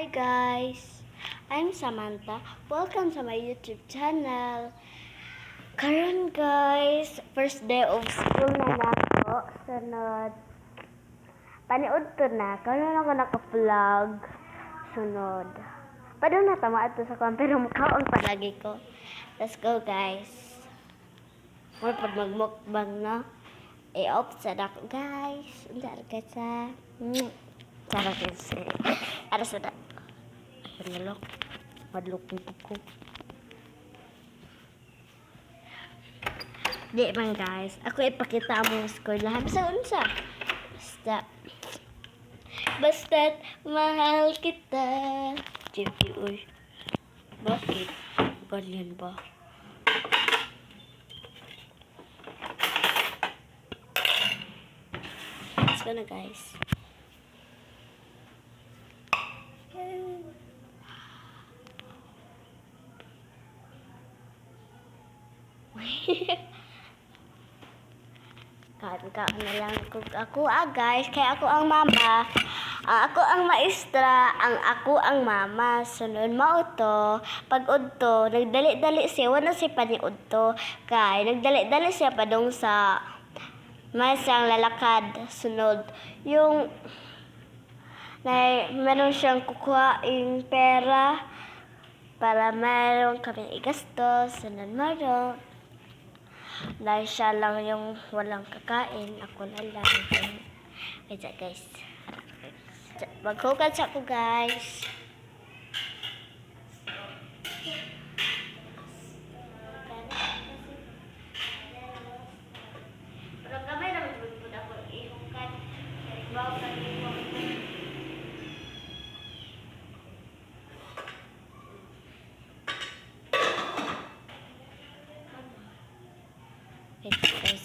Hi guys, I'm Samantha. Welcome to my YouTube channel. Karon guys, first day of school na nako. Sunod. Paniud to na. Karon ako naka-vlog. Sunod. Padung na tama ato sa kwan pero mukhaon pa lagi ko. Let's go guys. More pag magmukbang na. Off sa dako guys. Undar ka sa. Cara kasi. Ada sa Pengelok, madlok ko. Di man guys, ako ipakita mo score lahat sa unsa. Basta't mahal kita. Jepi, uy. Bakit? Ganyan ba? Let's go na guys. Kaan na lang ako guys, kaya ako ang mama. Ako ang maestra, ako ang mama. Sunod mao to, pag udto, nagdali-dali siya, wala si paniudto. Kay nagdali-dali siya padung sa may siyang lalakad. Sunod, yung meron siyang kukuhaing pera para meron kami igastos. Sunod meron. Dahil siya lang yung walang kakain, ako na lang. Kaya guys, maghugas ako guys. Pero kamay na magbudbud ako ihukan. Bawa ka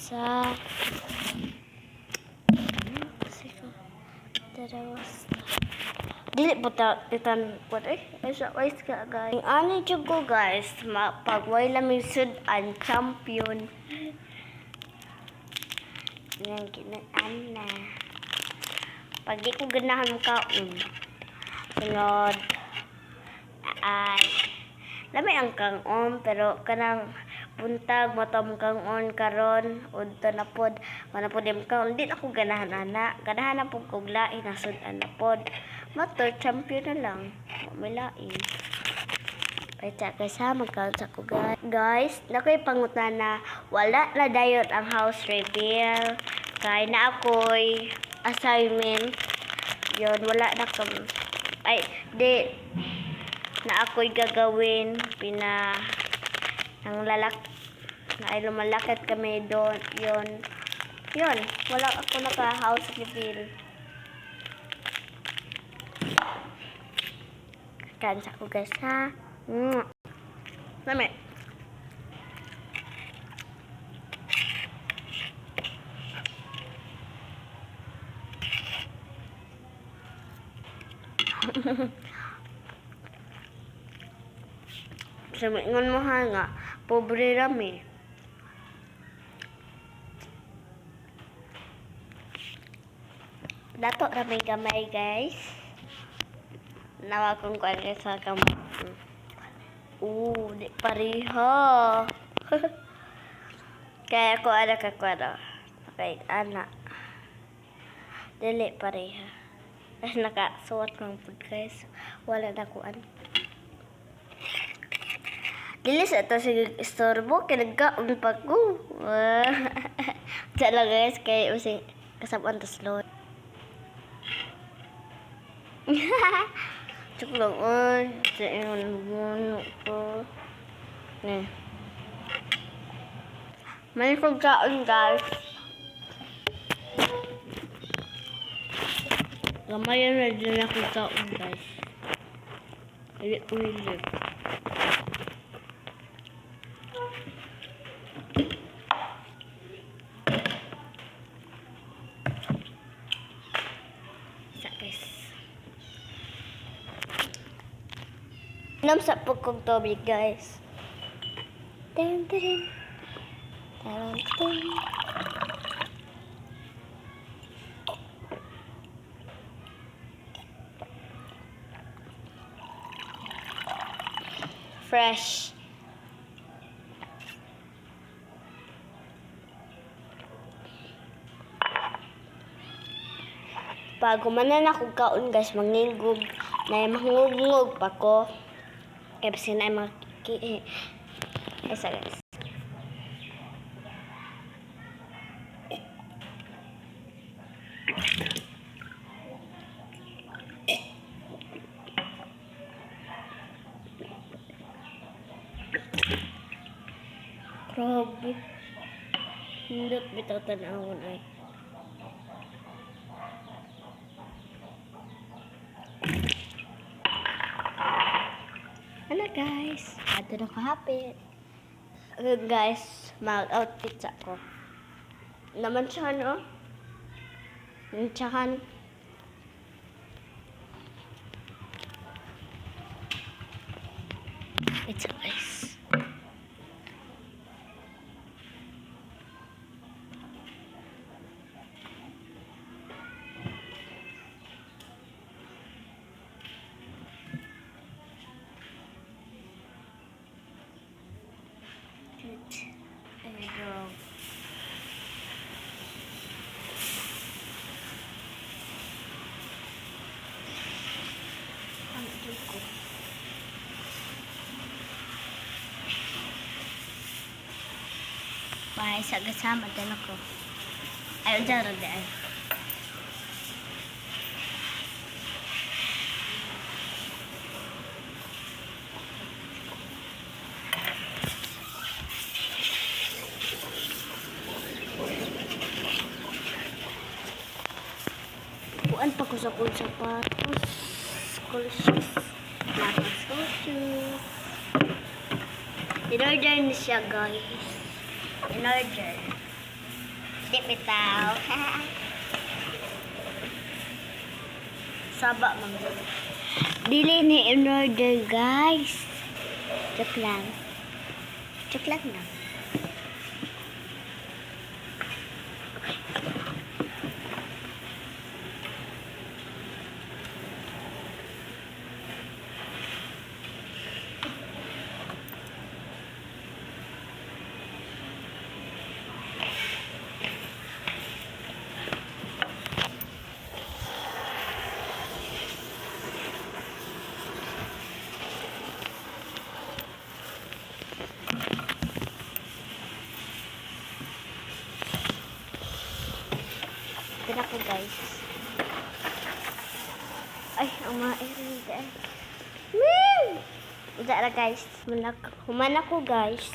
sa dili po titan po ay sa wise ka guys. Ani jud ko guys, pagway lamig sudan champion. Nang ana. Pag di ko ganahan mo kaon. Sunod ay lami ang kang-on pero kanang buntag matam kang on karon udto na pod manapod dem ka di ako ganahan ana ganahan na pud kog lain nasud ana pod motor champion na lang may lain payta kasama ka sa ko guys nakoy pangutana wala na dayon ang house reveal kay na ako'y assignment yon wala na kam ay di na ako'y gagawin ang lalak na ay lumalakad kami doon yun wala ako naka house reveal kansa ko guys ha lami sabihin mo ha nga pobre rami. Dato rami gamay guys. Nawa kong kuwari sa kamay. Di pareho. Kaya ako ada kakwara. Okay, anak. Dili pareha. Nakasuot ng food guys. Wala na kuan. Dilis ito si istorbo kinagkaon pa ko. Diyan guys kay using kasabuan tas load. Chuk lang oy, diyan mo ko. Ne. May pagkaon guys. Gamay na din ako kaon guys. Ulit. Nam sa pagkong tubig guys. Ten. fresh. Pag kumanan ako kaon guys, mangingog. Na mangungog pa ko. Kaya kasi na makiki. Esa guys. Grabe. Hindot bitaw tanawon ay. Ano guys? Ato na kahapit. Guys, mag-outfit sa ko. Naman siya, no? Nantsahan. It's guys. There we go. Ang dugo. Bahay sa kasama din ako. Ayaw dyan rin dyan. Buwan pa ko sa kong sapatos. School shoes. Nasa school shoes. In-order na siya guys. In-order. Di bitaw. Saba mga. Dili ni in-order guys. Joke lang. Joke lang na. Tira ko guys. Ay, ang mairin guys. Woo! Tira guys. Human ako guys.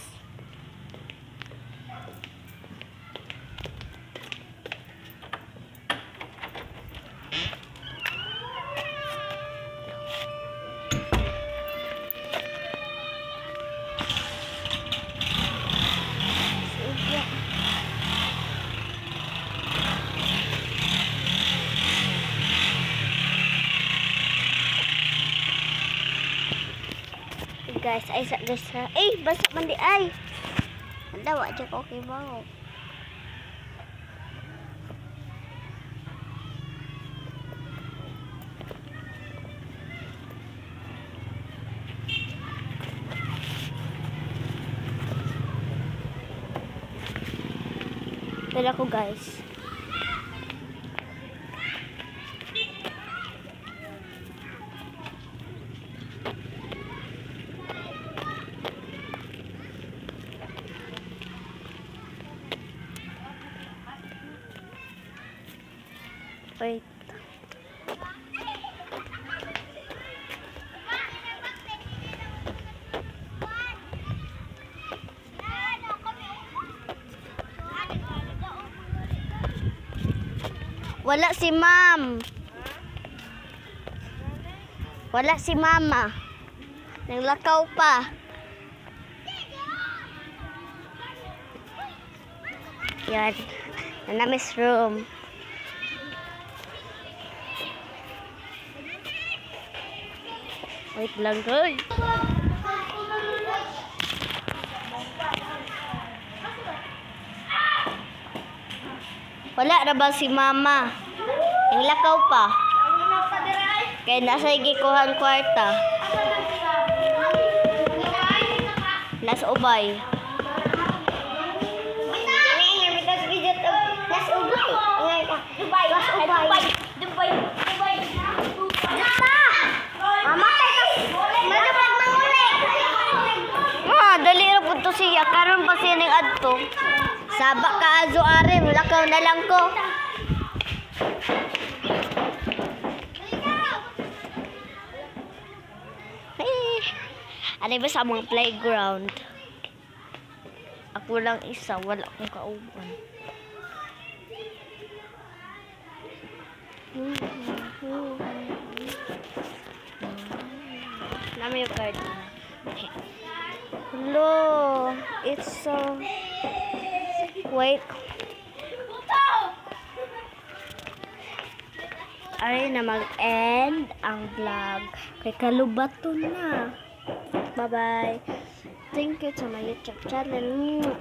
Guys, ay sa guys ha. Eh, basa man di ay. Dawa dyan ko okay ba? Tala ko guys. Wait. Wala si ma'am. Wala si mama. Naglakaw pa. Yan. Na miss room. Wait lang guys. Wala na ba si mama? Ang lakaw pa. Kaya nasa igikuhan kwarta. Nasa ubay. Dubai. Dubai. Dali ra pud to siya karon pa siya ning adto. Saba ka azo are, lakaw na lang ko. Ano ba sa mga playground? Ako lang isa, wala akong kauban. Nami yung card na. Hello, it's so... Wait. Ay na mag-end ang vlog. Kay kalubato na. Bye-bye. Thank you to my YouTube channel.